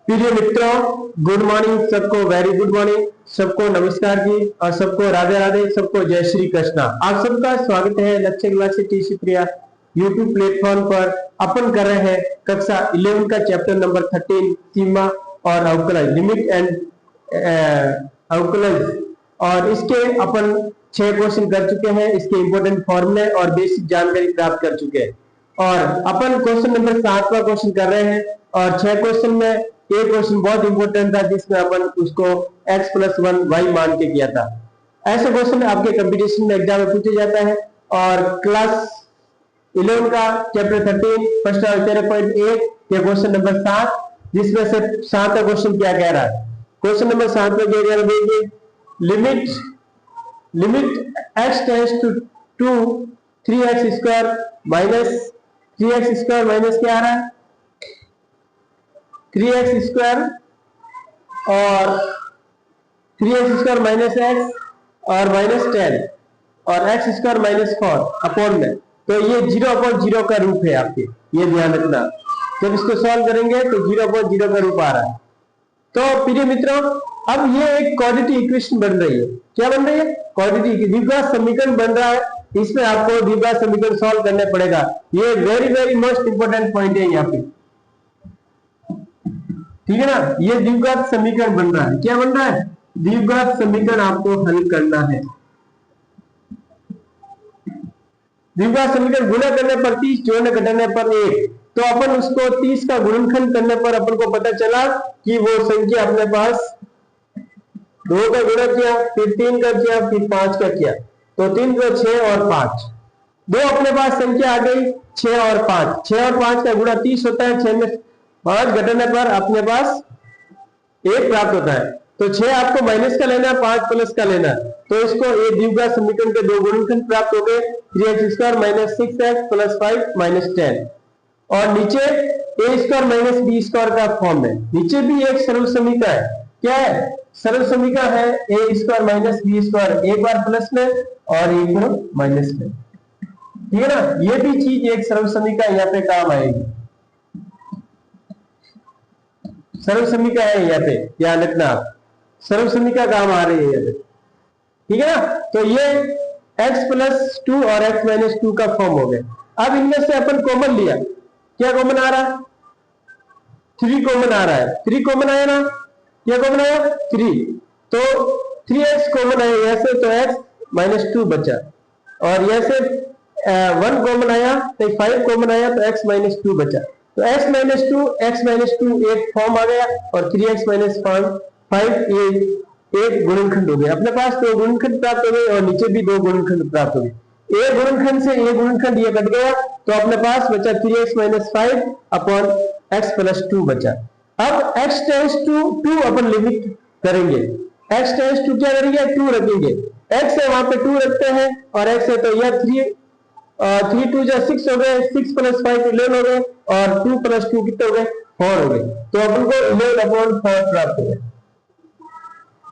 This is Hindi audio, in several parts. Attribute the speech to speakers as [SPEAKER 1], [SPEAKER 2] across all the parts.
[SPEAKER 1] प्रिय मित्रों, गुड मॉर्निंग सबको, वेरी गुड मॉर्निंग सबको, नमस्कार जी और सबको राधे राधे, सबको जय श्री कृष्णा। आप सबका स्वागत है लक्ष्य क्लास टीसी प्रिया यूट्यूब प्लेटफॉर्म पर। अपन कर रहे हैं कक्षा 11 का चैप्टर नंबर 13 सीमा और अवकलज, लिमिट एंड अवकलज। और इसके अपन 6 क्वेश्चन कर चुके हैं, इसके इंपोर्टेंट फॉर्मूले और बेसिक जानकारी प्राप्त कर चुके हैं। और अपन क्वेश्चन नंबर 7वां क्वेश्चन कर रहे हैं और 6 क्वेश्चन में एक क्वेश्चन बहुत इंपॉर्टेंट था जिसमें अपन उसको x + 1 y मान के किया था। ऐसे क्वेश्चन आपके कंपटीशन में एग्जाम में पूछे जाता है। और क्लास 11 का चैप्टर 13 फर्स्ट और 13.1 ये क्वेश्चन नंबर 7, जिसमें से 7वां क्वेश्चन क्या कह रहा है। क्वेश्चन नंबर 7 में क्या कह रहा है, limit x tends to 2 3x² minus 3x² minus क्या आ रहा है 3x² और 3x² माइनस x और माइनस 10 और x² माइनस 4 अपॉन में, तो ये 0/0 का रूप है आपके, ये ध्यान रखना। जब इसको सॉल्व करेंगे तो 0/0 का रूप आ रहा है। तो प्रिय मित्रों, अब ये एक क्वाड्रेटिक इक्वेशन बन रही है। क्या बन रही है? क्वाड्रेटिक द्विघात समीकरण बन रहा है। इसमें आपको द्विघात समीकरण सॉल्व करना पड़ेगा। ये वेरी मोस्ट इंपोर्टेंट पॉइंट है यहाँ पे, ठीक है ना। ये द्विघात समीकरण बन रहा है। क्या बन रहा है? द्विघात समीकरण आपको हल करना है। द्विघात समीकरण गुणा करने पर 30, जोड़ने घटाने पर 1, तो अपन उसको 30 का गुणनखंड करने पर अपन को पता चला कि वो संख्या अपने पास 2 का गुणा किया, फिर 3 का किया, फिर 5 का किया, तो 3 को 6 और 5, दो अपने पास संख्या आ गई 6 और 5। 6 और 5 का गुणा 30 होता है। 6 में 5 घटाने पर अपने पास 1 प्राप्त होता है। तो 6 आपको माइनस का लेना है, 5 प्लस का लेना है। तो इसको ये द्विघात समीकरण के दो गुणनखंड प्राप्त हो गए, 3x² minus 6x plus 5 minus 10। और नीचे a² माइनस b² का फॉर्म है। नीचे भी एक सरल समीकरण है। क्या है? सरल समीकरण है a² माइनस b², एक बार प्लस में और एक बार माइनस में, ठीक है ना। ये भी चीज एक सरल समीकरण यहाँ पे काम आएगी। सरल समीकरण है यहाँ पे, ध्यान रखना आप, सरल समीकरण काम आ रही है यहाँ पे, ठीक है ना। तो ये x + 2 और x - 2 का फॉर्म हो गया। अब इनमें से अपन कॉमन लिया, क्या कॉमन आ रहा है? 3 कॉमन आ रहा है। 3 कॉमन आया ना, क्या कॉमन आया? 3, तो 3x कॉमन आया यहाँ से, तो x - 2 बचा। और यहाँ से 1 कॉमन आया तो 5 कॉमन आया, तो x - 2 बचा। तो x - 2 एक फॉर्म आ गया और 3x - 5 ये एक गुणनखंड हो गया। अपने पास 2 गुणनखंड प्राप्त हो गए और नीचे भी 2 गुणनखंड प्राप्त हो गए। एक गुणनखंड से एक गुणनखंड ये कट गया, तो अपने पास बचा 3x - 5 अपॉन x + 2 बचा। अब x टेंड्स टू 2 अपन लिमिट करेंगे। x टेंड्स टू क्या करेंगे? 2 रखेंगे। x है वहां पे 2 रखते हैं और x है तो यह 3 2 जा 6 हो गए, 6 + 5 11 हो गए और 2 + 2 कितने हो गए? 4 हो गए। तो अपन को 11/4 प्राप्त हो गए।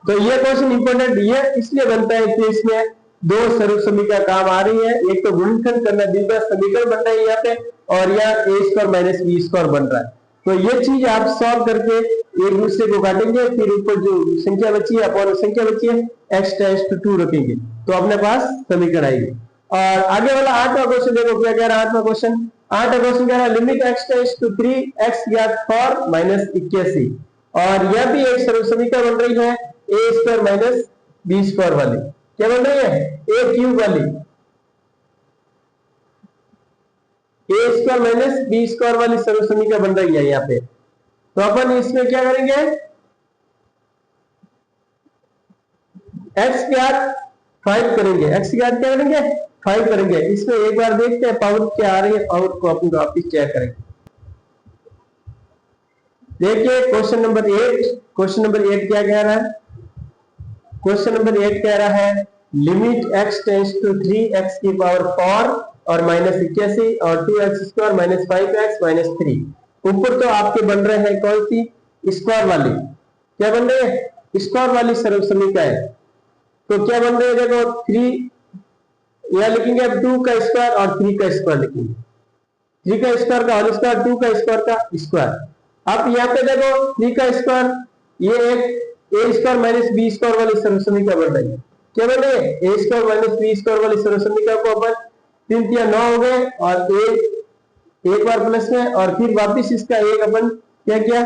[SPEAKER 1] तो ये क्वेश्चन इंपोर्टेंट ये इसलिए बनता है कि इसमें दो सरल समीकरण काम आ रही है। एक तो गुणनखंड करना, द्विघात समीकरण बन रहा है यहाँ पे, और यहाँ a² माइनस b² बन रहा है। तो ये चीज आप सॉल्व करके एक दूसरे को काटेंगे, फिर ऊपर जो संख्या बची है अपॉन संख्या बची है x टेंड्स टू 2 रखेंगे, तो अपने पास समीकरण आएगी। और आगे वाला 8वां क्वेश्चन देखो क्या कह रहा है। 8वां क्वेश्चन कह रहा है limit x tends to 3x ज्ञात फॉर माइनस 81। और यह भी एक सरल समीकरण बन रही है a² माइनस b² वाली। क्या बन रही है? a³ वाली, a² माइनस b² वाली सरल समीकरण बन रही है यहाँ पे। तो अपन इसमें क्या करेंगे? x ज्ञात 5 करेंगे। x ज्ञात क्या करेंगे? 5 करेंगे। इसमें एक बार देखते हैं पावर क्या आ रही है, पावर को अपन वापिस चेक करेंगे। देखिए क्वेश्चन नंबर 8, क्वेश्चन नंबर 8 क्या कह रहा है? क्वेश्चन नंबर 8 कह रहा है limit x tends to 3x की पावर 4 और माइनस 81 और 2x² माइनस 5x माइनस 3। ऊपर तो आपके बन रहे हैं कौन सी? स्क्वायर वाली। क्या बन रही है? स्क्वायर वाली सरल समीकरण। तो क्या बन रही है? देखो 3 यह लिखेंगे, अब 2 का स्क्वायर और 3 का स्क्वायर लिखेंगे। 3 का स्क्वायर का होल स्क्वायर, 2 का स्क्वायर का स्क्वायर, अब यहाँ पे देखो 3 का स्क्वायर, ये एक ए स्क्वायर माइनस बी स्क्वायर वाली सर्वसमीकरण बन रही है। क्या बन रही है? ए स्क्वायर माइनस बी स्क्वायर वाली सर्वसमीकरण को अपन 3 तिया 9 हो गए और एक बार प्लस में और फिर वापिस इसका एक अपन क्या किया,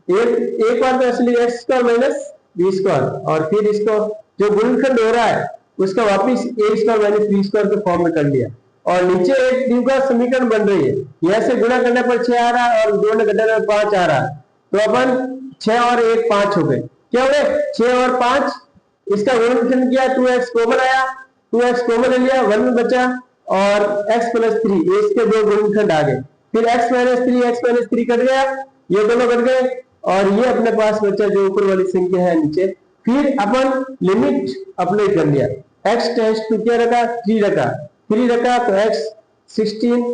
[SPEAKER 1] एक बार तो असली x square minus b square और फिर इसको जो गुणनखंड हो रहा है उसका वापिस ए स्क्वायर माइनस बी स्क्वायर के फॉर्म में कर लिया और नीचे एक द्विघात समीकरण बन रही है। यहां से गुणा करने पर 6 आ रहा है और जोड़ने घटाने पर 5 आ रहा है, तो अपन 6 और 1 5 हो गए। क्या हो गए? 6 और 5, इसका गुणनखंड किया, 2x कॉमन आया, 2x कॉमन ले लिया, 1 में बचा और x प्लस 3, इसके दो गुणनखंड आ गए। फिर x माइनस 3 कट गया, ये दोनों कट गए और ये अपने पास बचा जो ऊपर वाली संख्या है नीचे। फिर अपन लिमिट अप्लाई कर लिया, x टेंड्स टू क्या रखा? 3 रखा, 3 रखा तो x 16,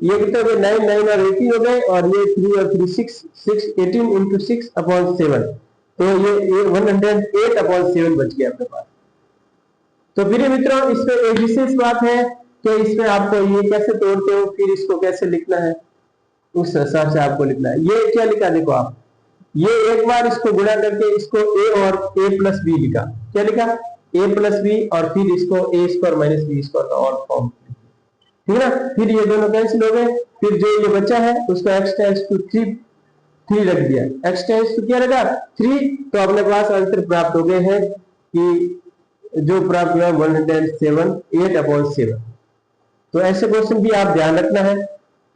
[SPEAKER 1] ये कितने हो गए? 9 9 और 18 हो गए और ये 3 और 3 6 18 इंटू 6 अपॉन 7, तो ये 108 अपॉन 7 बच गया अपने पास। तो फिर मित्रों इसमें एक विशेष बात है कि इसमें आपको ये कैसे तोड़ते हो, फिर इसको कैसे लिखना है उस हिसाब से आपको लिखना है। ये क्या लिखा देखो आप, ये एक बार इसको गुणा करके इसको a और a प्लस बी लिखा। क्या लिखा? a प्लस बी और फिर इसको a square minus b square का और फॉर्म, ठीक है ना। फिर ये दोनों कैंसिल हो गए, फिर जो ये बचा है उसको x टेंड्स टू 3 रख दिया, x टेंड्स टू क्या रखा? 3, तो अपने पास आंसर प्राप्त हो गए हैं कि जो प्राप्त हुआ 107 8 अपॉन 7। तो ऐसे क्वेश्चन भी आप ध्यान रखना है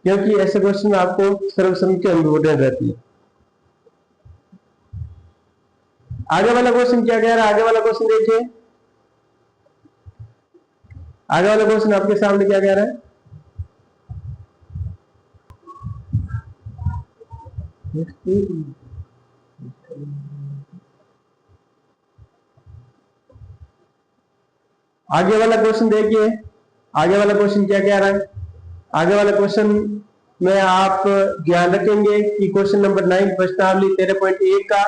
[SPEAKER 1] क्योंकि ऐसे क्वेश्चन में आपको सर्वसम्मति इम्पोर्टेंट रहती है। आगे वाला क्वेश्चन क्या कह रहा है? आगे वाला क्वेश्चन देखिए, आगे वाला क्वेश्चन आपके सामने क्या कह रहा है? आगे वाला क्वेश्चन देखिए, आगे वाला क्वेश्चन क्या कह रहा है? आगे वाला क्वेश्चन में आप ध्यान रखेंगे कि क्वेश्चन नंबर 9 प्रश्नावली 13.1 का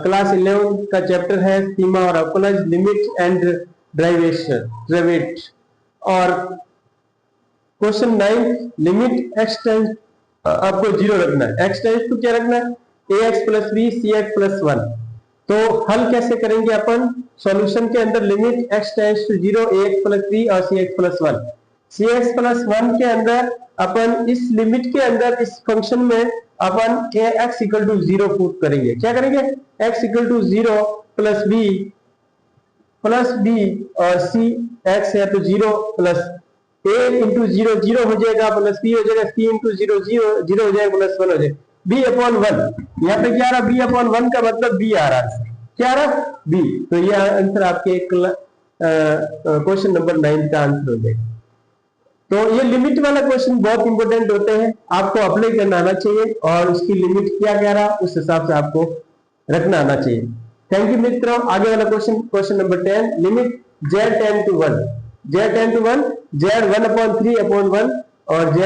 [SPEAKER 1] क्लास 11 का चैप्टर है सीमा और अवकलज, लिमिट एंड डेरिवेट। और क्वेश्चन 9 लिमिट x टेंड्स आपको 0 रखना है, x टेंड्स टू क्या रखना है? ax plus b c x plus 1। तो हल कैसे करेंगे अपन? सॉल्यूशन के अंदर limit x tends to 0 ax plus b और c x plus 1, c x plus 1 के अंदर अपन इस लिमिट के अंदर इस फंक्शन में अपन x इक्वल टू 0 पुट करेंगे। क्या करेंगे? x equal to 0 plus b और सी एक्स है तो 0 प्लस a इंटू 0 0 हो जाएगा प्लस b हो जाएगा, c इंटू 0 0 हो जाएगा प्लस 1 हो जाएगा, b अपॉन 1। यहाँ पे क्या आ रहा? b अपॉन 1 का मतलब b आ रहा है, क्या आ रहा? b। तो ये आंसर आपके क्वेश्चन नंबर 9 का आंसर हो जाएगा। तो ये लिमिट वाला क्वेश्चन बहुत इंपॉर्टेंट होते हैं, आपको अप्लाई करना आना चाहिए और उसकी लिमिट क्या कह रहा उस हिसाब से आपको रखना आना चाहिए। थैंक यू मित्रों। आगे वाला question, question number 10, limit z tend to 1, z tend to 1, z 1 upon 3 upon 1 और z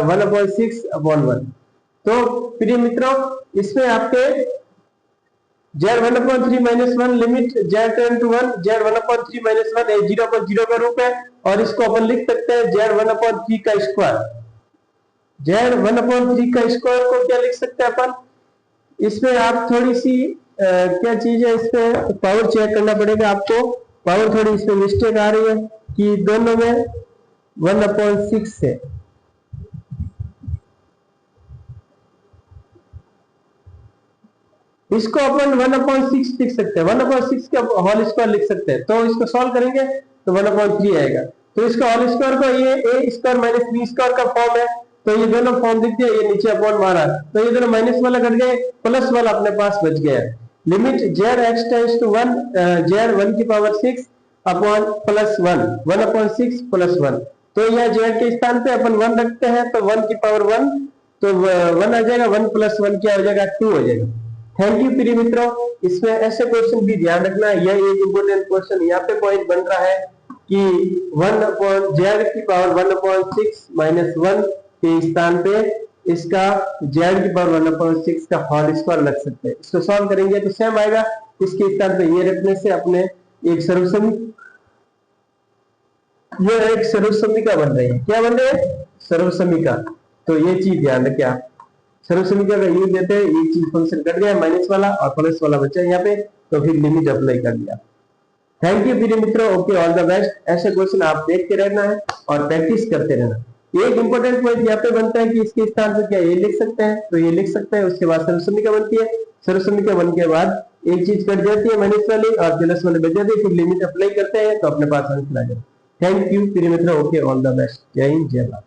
[SPEAKER 1] 1 अपॉन 6 अपॉन 1। तो प्रिय मित्रों इसमें आपके z 1 upon 3 minus 1 limit z tend to 1, z 1 upon 3 minus 1 0 upon 0 का रूप है और इसको अपन लिख सकते हैं z 1 अपॉन 3 का स्क्वायर। z 1 अपॉन 3 का स्क्वायर को क्या लिख सकते हैं अपन? इसमें आप थोड़ी सी क्या चीज है, इसमें पावर चेक करना पड़ेगा आपको। पावर थोड़ी इसमें मिस्टेक आ रही है कि दोनों में 1 अपॉन 6 है, इसको अपन 1 अपॉन 6 लिख सकते हैं, 1 अपॉन 6 का होल स्क्वायर लिख सकते हैं। तो इसको सॉल्व करेंगे तो 1 अपॉन 3 आएगा। तो इसका होल स्क्वायर को ये a square minus b square का फॉर्म है, तो ये दोनों फॉर्म दिखते हैं, ये नीचे अपॉन मारा तो ये दोनों माइनस वाला कट गए, प्लस वाला अपने पास बच गया। Limit z x tends to 1, z 1 की power 6 upon plus 1, 1 upon 6 plus 1। तो यह z के स्थान पे अपन 1 रखते हैं तो 1 की पावर 1, तो 1 आ जाएगा, 1 प्लस 1 क्या हो जाएगा? 2 हो जाएगा। थैंक यू प्रिय मित्रों। इसमें ऐसे क्वेश्चन भी ध्यान रखना है, यह एक इंपोर्टेंट क्वेश्चन यहाँ पे पॉइंट बन रहा है कि 1 अपॉन z की पावर 1 अपॉन 6 माइनस 1 के स्थान पे इसका z की पावर 1 अपॉन 6 का होल स्क्वायर रख सकते हैं। इसको सॉल्व करेंगे तो सेम आएगा, इसके स्थान पे ये रखने से अपने एक सर्वसमीका बन रही है। क्या बन रही है? सर्वसमीका। तो ये चीज ध्यान रखिए आप। सर्व समीकरण का यूज देते हैं, एक चीज फंक्शन कट गया माइनस वाला और प्लस वाला बचा यहाँ पे, तो फिर लिमिट अप्लाई कर दिया। थैंक यू प्रिय मित्रों, ओके ऑल द बेस्ट। ऐसे क्वेश्चन आप देखते रहना है और प्रैक्टिस करते रहना। एक इंपॉर्टेंट पॉइंट यहाँ पे बनता है कि इसके स्थान पर क्या ये लिख सकते हैं, तो ये लिख सकते हैं, उसके बाद सर्व समीकरण बनती है, सर्व समीकरण बनने के बाद एक चीज कट जाती है माइनस वाली और प्लस वाले बच जाती है, फिर लिमिट अप्लाई करते हैं तो अपने पास आंसर आ जाए। थैंक यू प्रिय मित्रों, ओके ऑल द बेस्ट। जय हिंद जय भारत।